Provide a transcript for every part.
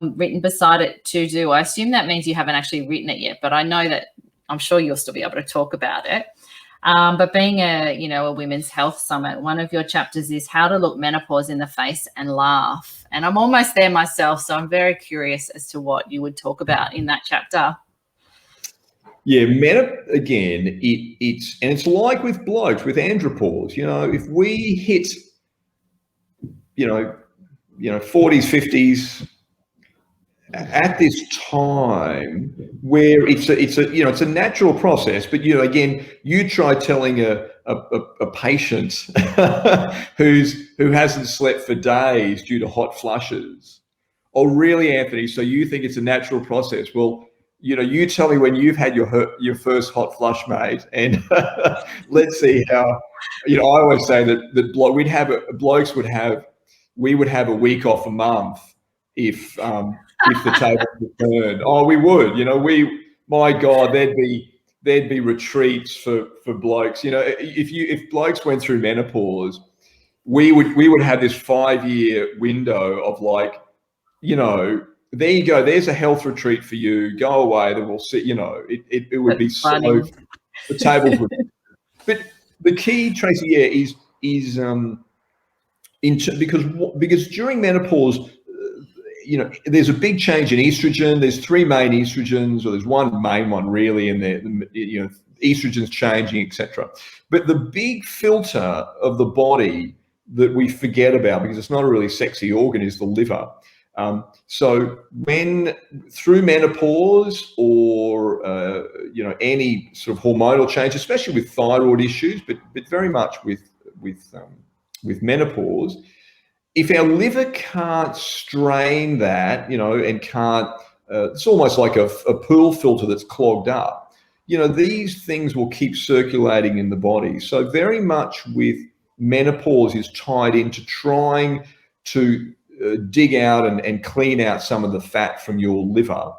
written beside it to do. I assume that means you haven't actually written it yet, but I know that I'm sure you'll still be able to talk about it. But being a women's health summit, one of your chapters is how to look menopause in the face and laugh. And I'm almost there myself, so I'm very curious as to what you would talk about in that chapter. Yeah, again, it's like with blokes, with andropause. If we hit, 40s, 50s, at this time where it's a natural process, but again, you try telling a patient who hasn't slept for days due to hot flushes, oh really, Anthony, so you think it's a natural process? Well, you tell me when you've had your first hot flush, mate, and let's see how. I always say that we would have a week off a month if the tables were turned. Oh, we would. My God, there'd be retreats for blokes. If blokes went through menopause, we would have this 5-year window of there you go. There's a health retreat for you. Go away. Then we'll see. It would be so. The tables would. But the key, Tracey, because during menopause, there's a big change in estrogen. There's 3 main estrogens, or there's one main one really, and estrogens changing, etc. But the big filter of the body that we forget about, because it's not a really sexy organ, is the liver. So when through menopause or any sort of hormonal change, especially with thyroid issues, but very much with menopause, if our liver can't strain that, and can't, it's almost like a pool filter that's clogged up. These things will keep circulating in the body. So very much with menopause is tied into trying to dig out and clean out some of the fat from your liver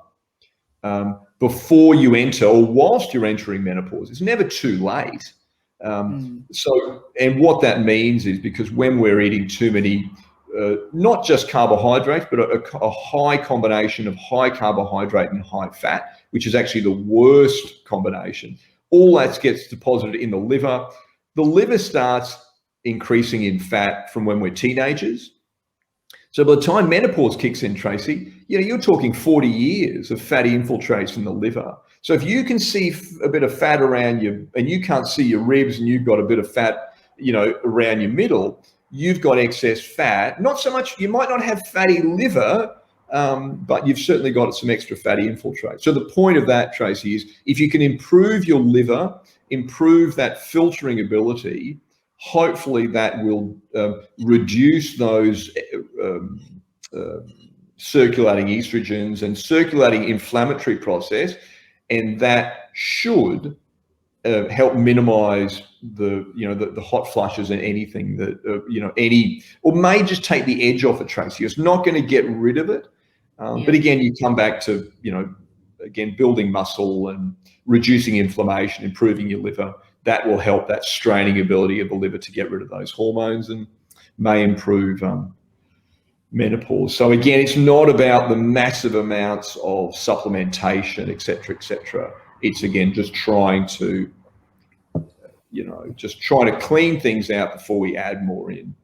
before you enter or whilst you're entering menopause. It's never too late. So, and what that means is, because when we're eating too many, not just carbohydrates, but a high combination of high carbohydrate and high fat, which is actually the worst combination, all that gets deposited in the liver. The liver starts increasing in fat from when we're teenagers. So by the time menopause kicks in, Tracey, you're talking 40 years of fatty infiltrates in the liver. So if you can see a bit of fat around you, and you can't see your ribs, and you've got a bit of fat, around your middle, you've got excess fat. Not so much, you might not have fatty liver, but you've certainly got some extra fatty infiltrate. So the point of that, Tracey, is if you can improve your liver, improve that filtering ability, hopefully that will reduce those circulating estrogens and circulating inflammatory process, and that should help minimize the hot flushes and anything that or may just take the edge off it, Tracey. It's not going to get rid of it, but again, you come back to again building muscle and reducing inflammation, improving your liver. That will help that straining ability of the liver to get rid of those hormones and may improve menopause. So again, it's not about the massive amounts of supplementation, et cetera, et cetera. It's again just trying to clean things out before we add more in.